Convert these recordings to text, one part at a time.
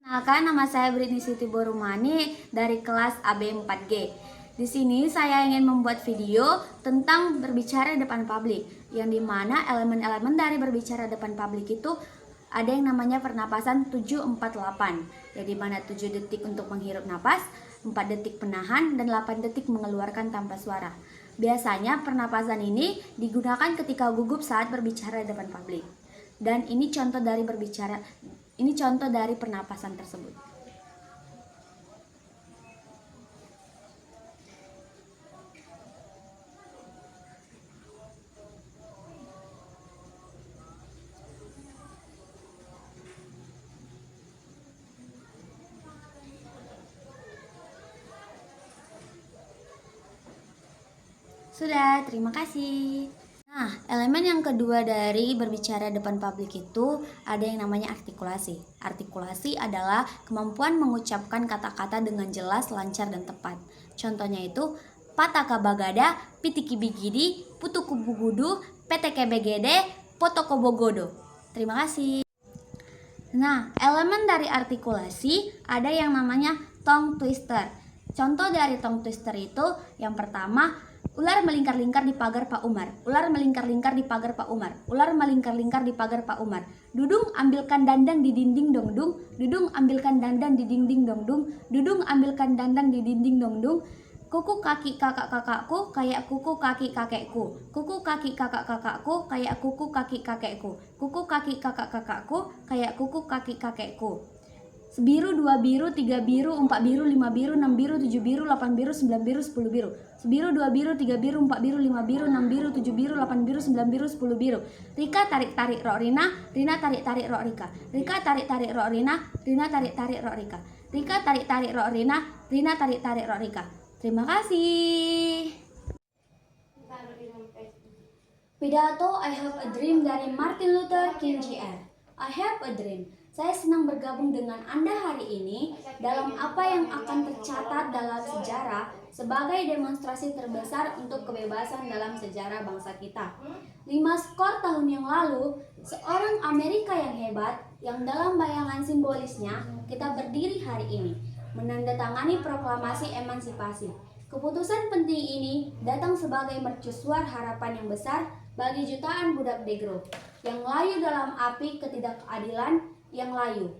Perkenalkan, nama saya Britney Siti Borumani dari kelas AB4G. Di sini saya ingin membuat video tentang berbicara depan publik, yang dimana elemen-elemen dari berbicara depan publik itu ada yang namanya pernapasan 748, yang dimana 7 detik untuk menghirup napas, 4 detik penahan, dan 8 detik mengeluarkan tanpa suara. Biasanya pernapasan ini digunakan ketika gugup saat berbicara depan publik. Dan ini contoh dari pernapasan tersebut. Sudah, terima kasih. Nah, elemen yang kedua dari berbicara depan publik itu ada yang namanya artikulasi. Artikulasi adalah kemampuan mengucapkan kata-kata dengan jelas, lancar, dan tepat. Contohnya itu pataka bagada, pitiki bigidi, putuku bugudu, peteke begede, potoko bogodo. Terima kasih. Nah, elemen dari artikulasi ada yang namanya tongue twister. Contoh dari tongue twister itu yang pertama, ular melingkar-lingkar di pagar Pak Umar. Ular melingkar-lingkar di pagar Pak Umar. Ular melingkar-lingkar di pagar Pak Umar. Dudung ambilkan dandang di dinding dongdung. Dudung ambilkan dandang di dinding dongdung. Dudung ambilkan dandang di dinding dongdung. Kuku kaki kakak-kakakku kayak kuku kaki kakekku. Kuku kaki kakak-kakakku kayak kuku kaki kakekku. Kuku kaki kakak-kakakku kayak kuku kaki kakekku. Sebiru, dua biru, tiga biru, empat biru, lima biru, enam biru, tujuh biru, delapan biru, sembilan biru, 10 biru. Sebiru, dua biru, tiga biru, empat biru, lima biru, enam biru, tujuh biru, delapan biru, sembilan biru, 10 biru. Rika tarik-tarik rok Rina, Rina tarik-tarik rok Rika. Rika tarik-tarik rok Rina, Rina tarik-tarik rok Rika. Rika tarik-tarik rok Rina, Rina tarik-tarik rok Rika. Terima kasih. Pidato I Have a Dream dari Martin Luther King Jr. I have a dream. Saya senang bergabung dengan Anda hari ini dalam apa yang akan tercatat dalam sejarah sebagai demonstrasi terbesar untuk kebebasan dalam sejarah bangsa kita. 5 skor tahun yang lalu, seorang Amerika yang hebat, yang dalam bayangan simbolisnya kita berdiri hari ini, menandatangani proklamasi emansipasi. Keputusan penting ini datang sebagai mercusuar harapan yang besar bagi jutaan budak negro yang layu dalam api ketidakadilan yang layu.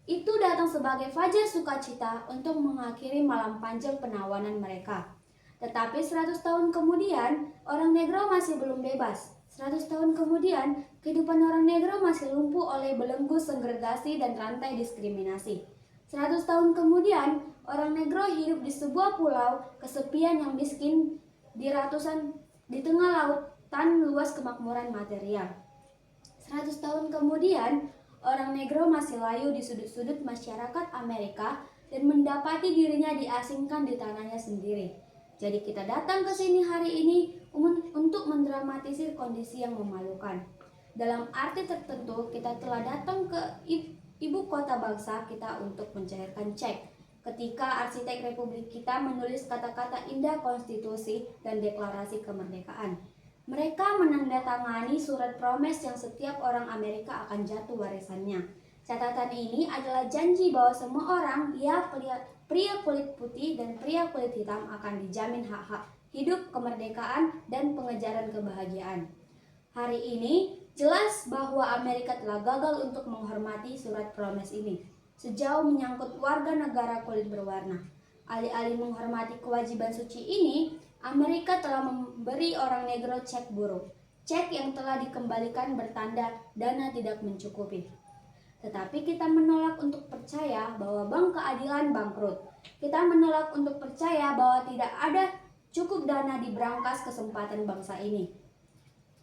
Itu datang sebagai fajar sukacita untuk mengakhiri malam panjang penawanan mereka. Tetapi 100 tahun kemudian, orang negro masih belum bebas. 100 tahun kemudian, kehidupan orang negro masih lumpuh oleh belenggu segregasi dan rantai diskriminasi. 100 tahun kemudian, orang negro hidup di sebuah pulau kesepian yang miskin di tengah lautan luas kemakmuran material. 100 tahun kemudian, orang negro masih layu di sudut-sudut masyarakat Amerika dan mendapati dirinya diasingkan di tanahnya sendiri. Jadi kita datang ke sini hari ini untuk mendramatisir kondisi yang memalukan. Dalam arti tertentu, kita telah datang ke ibu kota bangsa kita untuk mencairkan cek. Ketika arsitek Republik kita menulis kata-kata indah konstitusi dan deklarasi kemerdekaan. Mereka menandatangani surat promes yang setiap orang Amerika akan jatuh warisannya. Catatan ini adalah janji bahwa semua orang, pria kulit putih dan pria kulit hitam akan dijamin hak-hak hidup, kemerdekaan, dan pengejaran kebahagiaan. Hari ini, jelas bahwa Amerika telah gagal untuk menghormati surat promes ini. Sejauh menyangkut warga negara kulit berwarna. Alih-alih menghormati kewajiban suci ini, Amerika telah memberi orang negro cek buruk. Cek yang telah dikembalikan bertanda dana tidak mencukupi. Tetapi kita menolak untuk percaya bahwa bank keadilan bangkrut. Kita menolak untuk percaya bahwa tidak ada cukup dana di brankas kesempatan bangsa ini.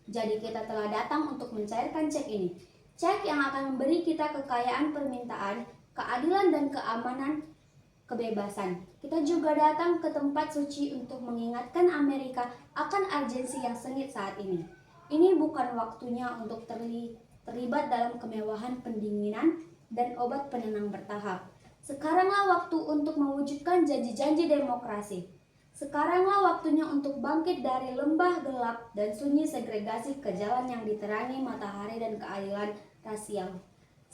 Jadi kita telah datang untuk mencairkan cek ini. Cek yang akan memberi kita kekayaan permintaan, keadilan dan keamanan, kebebasan. Kita juga datang ke tempat suci untuk mengingatkan Amerika akan urgensi yang sengit saat ini. Ini bukan waktunya untuk terlibat dalam kemewahan pendinginan dan obat penenang bertahap. Sekaranglah waktu untuk mewujudkan janji-janji demokrasi. Sekaranglah waktunya untuk bangkit dari lembah gelap dan sunyi segregasi ke jalan yang diterangi matahari dan keadilan rasial.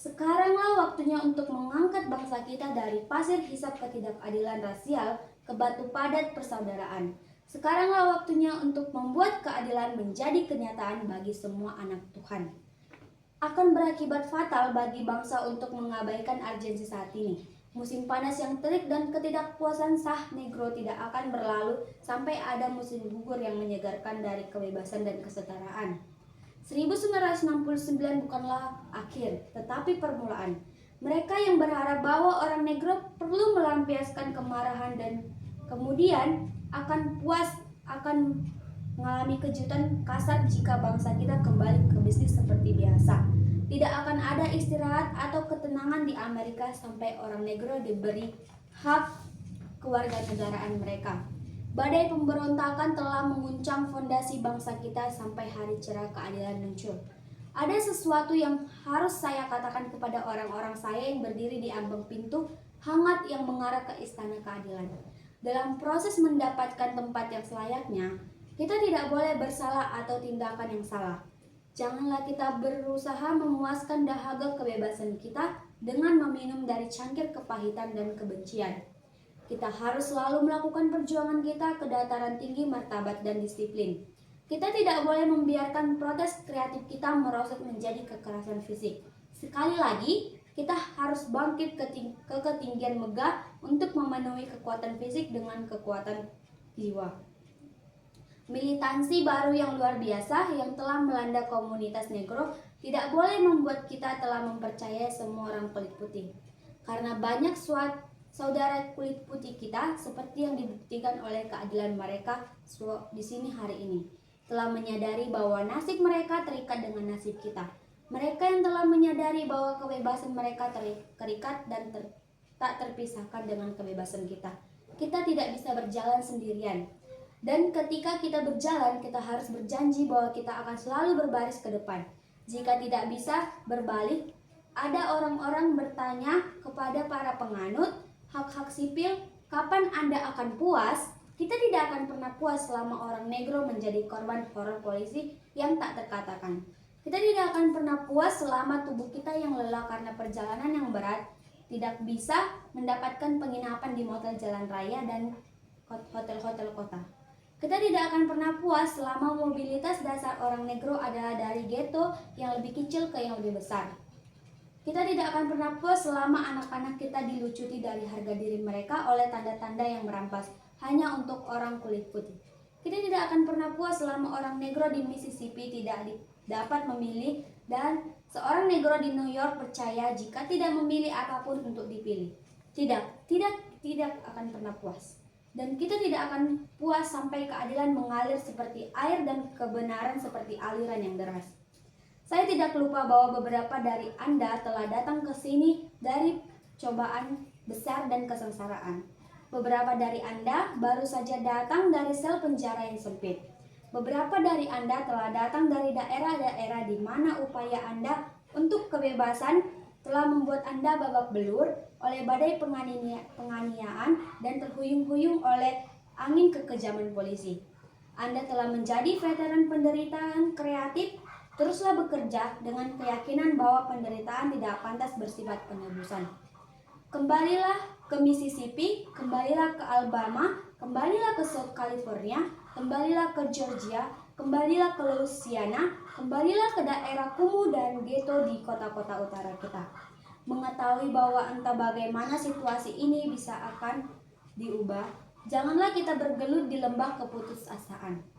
Sekaranglah waktunya untuk mengangkat bangsa kita dari pasir hisap ketidakadilan rasial ke batu padat persaudaraan. Sekaranglah waktunya untuk membuat keadilan menjadi kenyataan bagi semua anak Tuhan. Akan berakibat fatal bagi bangsa untuk mengabaikan urgensi saat ini. Musim panas yang terik dan ketidakpuasan sah Negro tidak akan berlalu sampai ada musim gugur yang menyegarkan dari kebebasan dan kesetaraan. 1969 bukanlah akhir, tetapi permulaan. Mereka yang berharap bahwa orang Negro perlu melampiaskan kemarahan dan kemudian akan mengalami kejutan kasar jika bangsa kita kembali ke bisnis seperti biasa. Tidak akan ada istirahat atau ketenangan di Amerika sampai orang Negro diberi hak kewarganegaraan mereka. Badai pemberontakan telah menguncang fondasi bangsa kita sampai hari cerah keadilan muncul. Ada sesuatu yang harus saya katakan kepada orang-orang saya yang berdiri di ambang pintu hangat yang mengarah ke istana keadilan. Dalam proses mendapatkan tempat yang selayaknya, kita tidak boleh bersalah atau tindakan yang salah. Janganlah kita berusaha memuaskan dahaga kebebasan kita dengan meminum dari cangkir kepahitan dan kebencian. Kita harus selalu melakukan perjuangan kita ke dataran tinggi martabat dan disiplin. Kita tidak boleh membiarkan protes kreatif kita merosot menjadi kekerasan fisik. Sekali lagi, kita harus bangkit ke ketinggian megah untuk memenuhi kekuatan fisik dengan kekuatan jiwa. Militansi baru yang luar biasa yang telah melanda komunitas Negro tidak boleh membuat kita telah mempercayai semua orang kulit putih. Karena banyak saudara kulit putih kita, seperti yang dibuktikan oleh keadilan mereka di sini hari ini, telah menyadari bahwa nasib mereka terikat dengan nasib kita. Mereka yang telah menyadari bahwa kebebasan mereka terikat dan tak terpisahkan dengan kebebasan kita. Kita tidak bisa berjalan sendirian. Dan ketika kita berjalan, kita harus berjanji bahwa kita akan selalu berbaris ke depan. Jika tidak bisa berbalik, ada orang-orang bertanya kepada para penganut hak-hak sipil, kapan Anda akan puas? Kita tidak akan pernah puas selama orang Negro menjadi korban horor polisi yang tak terkatakan. Kita tidak akan pernah puas selama tubuh kita yang lelah karena perjalanan yang berat tidak bisa mendapatkan penginapan di motel jalan raya dan hotel-hotel kota. Kita tidak akan pernah puas selama mobilitas dasar orang Negro adalah dari ghetto yang lebih kecil ke yang lebih besar. Kita tidak akan pernah puas selama anak-anak kita dilucuti dari harga diri mereka oleh tanda-tanda yang merampas hanya untuk orang kulit putih. Kita tidak akan pernah puas selama orang Negro di Mississippi tidak dapat memilih dan seorang Negro di New York percaya jika tidak memilih apapun untuk dipilih. Tidak akan pernah puas. Dan kita tidak akan puas sampai keadilan mengalir seperti air dan kebenaran seperti aliran yang deras. Saya tidak lupa bahwa beberapa dari Anda telah datang ke sini dari cobaan besar dan kesengsaraan. Beberapa dari Anda baru saja datang dari sel penjara yang sempit. Beberapa dari Anda telah datang dari daerah-daerah di mana upaya Anda untuk kebebasan telah membuat Anda babak belur oleh badai penganiayaan dan terhuyung-huyung oleh angin kekejaman polisi. Anda telah menjadi veteran penderitaan kreatif. Teruslah bekerja dengan keyakinan bahwa penderitaan tidak pantas bersifat penebusan. Kembalilah ke Mississippi, kembalilah ke Alabama, kembalilah ke South California, kembalilah ke Georgia, kembalilah ke Louisiana, kembalilah ke daerah kumuh dan ghetto di kota-kota utara kita. Mengetahui bahwa entah bagaimana situasi ini bisa akan diubah, janganlah kita bergelut di lembah keputusasaan.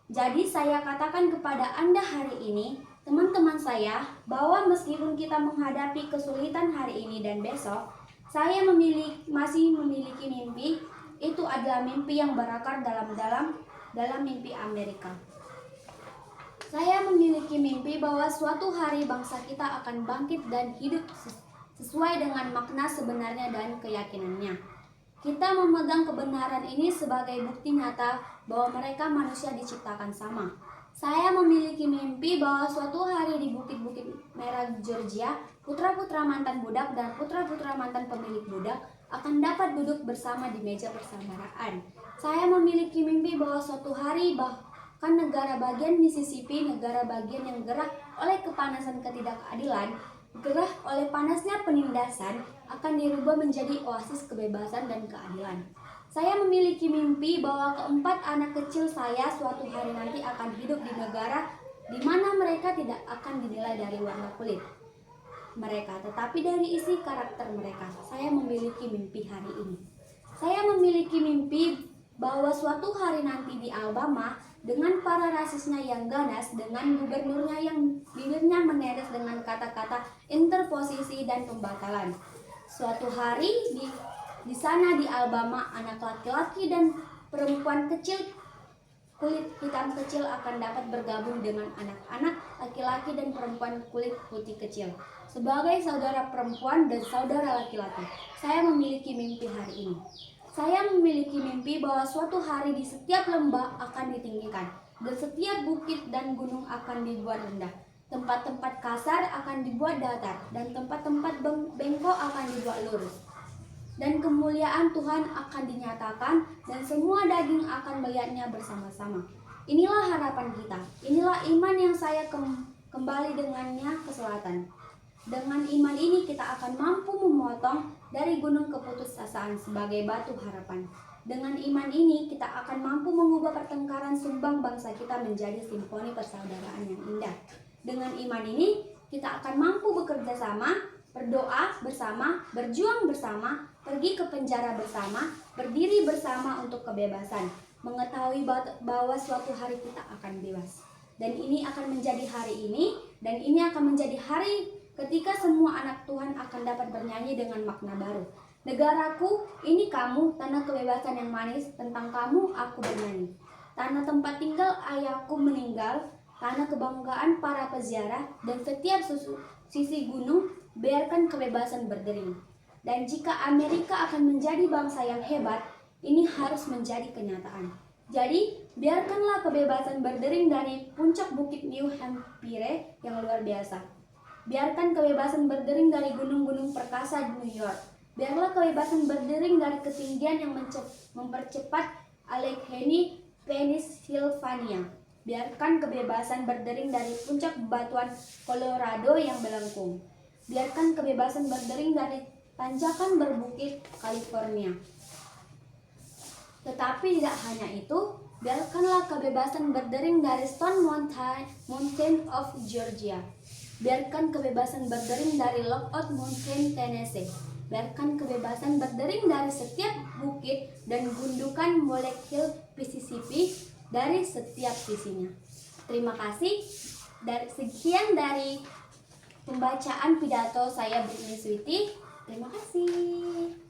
Jadi saya katakan kepada Anda hari ini, teman-teman saya, bahwa meskipun kita menghadapi kesulitan hari ini dan besok, saya masih memiliki mimpi. Itu adalah mimpi yang berakar dalam mimpi Amerika. Saya memiliki mimpi bahwa suatu hari bangsa kita akan bangkit dan hidup sesuai dengan makna sebenarnya dan keyakinannya. Kita memegang kebenaran ini sebagai bukti nyata bahwa mereka manusia diciptakan sama. Saya memiliki mimpi bahwa suatu hari di bukit-bukit merah Georgia, putra-putra mantan budak dan putra-putra mantan pemilik budak akan dapat duduk bersama di meja persaudaraan. Saya memiliki mimpi bahwa suatu hari bahkan negara bagian Mississippi, negara bagian yang gerah oleh kepanasan ketidakadilan, gerah oleh panasnya penindasan, akan dirubah menjadi oasis kebebasan dan keadilan. Saya memiliki mimpi bahwa keempat anak kecil saya suatu hari nanti akan hidup di negara di mana mereka tidak akan dinilai dari warna kulit mereka, tetapi dari isi karakter mereka. Saya memiliki mimpi hari ini. Saya memiliki mimpi bahwa suatu hari nanti di Alabama, dengan para rasisnya yang ganas, dengan gubernurnya yang bibirnya menetes dengan kata-kata interposisi dan pembatalan. Suatu hari di sana di Alabama, anak laki-laki dan perempuan kecil kulit hitam kecil akan dapat bergabung dengan anak-anak laki-laki dan perempuan kulit putih kecil. Sebagai saudara perempuan dan saudara laki-laki, saya memiliki mimpi hari ini. Saya memiliki mimpi bahwa suatu hari di setiap lembah akan ditinggikan, dan setiap bukit dan gunung akan dibuat rendah. Tempat-tempat kasar akan dibuat datar, dan tempat-tempat bengkok akan dibuat lurus. Dan kemuliaan Tuhan akan dinyatakan, dan semua daging akan melihatnya bersama-sama. Inilah harapan kita, inilah iman yang saya kembali dengannya ke selatan. Dengan iman ini kita akan mampu memotong dari gunung keputusasaan sebagai batu harapan. Dengan iman ini kita akan mampu mengubah pertengkaran sumbang bangsa kita menjadi simfoni persaudaraan yang indah. Dengan iman ini kita akan mampu bekerja sama, berdoa bersama, berjuang bersama, pergi ke penjara bersama, berdiri bersama untuk kebebasan, mengetahui bahwa suatu hari kita akan bebas. Dan ini akan menjadi hari ini, dan ini akan menjadi hari ketika semua anak Tuhan akan dapat bernyanyi dengan makna baru. Negaraku, ini kamu, tanah kebebasan yang manis, tentang kamu aku bernyanyi. Tanah tempat tinggal ayahku meninggal, tanah kebanggaan para peziarah, dan setiap sisi gunung, biarkan kebebasan berdering. Dan jika Amerika akan menjadi bangsa yang hebat, ini harus menjadi kenyataan. Jadi, biarkanlah kebebasan berdering dari puncak bukit New Hampshire yang luar biasa. Biarkan kebebasan berdering dari gunung-gunung perkasa di New York. Biarlah kebebasan berdering dari ketinggian yang mempercepat Allegheny, Pennsylvania. Biarkan kebebasan berdering dari puncak bebatuan Colorado yang melengkung. Biarkan kebebasan berdering dari tanjakan berbukit California. Tetapi tidak hanya itu, biarkanlah kebebasan berdering dari Stone Mountain of Georgia. Biarkan kebebasan berdering dari Lookout Mountain, Tennessee. Biarkan kebebasan berdering dari setiap bukit dan gundukan Molehill, Mississippi, dari setiap sisinya. Terima kasih. Sekian dari pembacaan pidato saya, Britney Sweety. Terima kasih.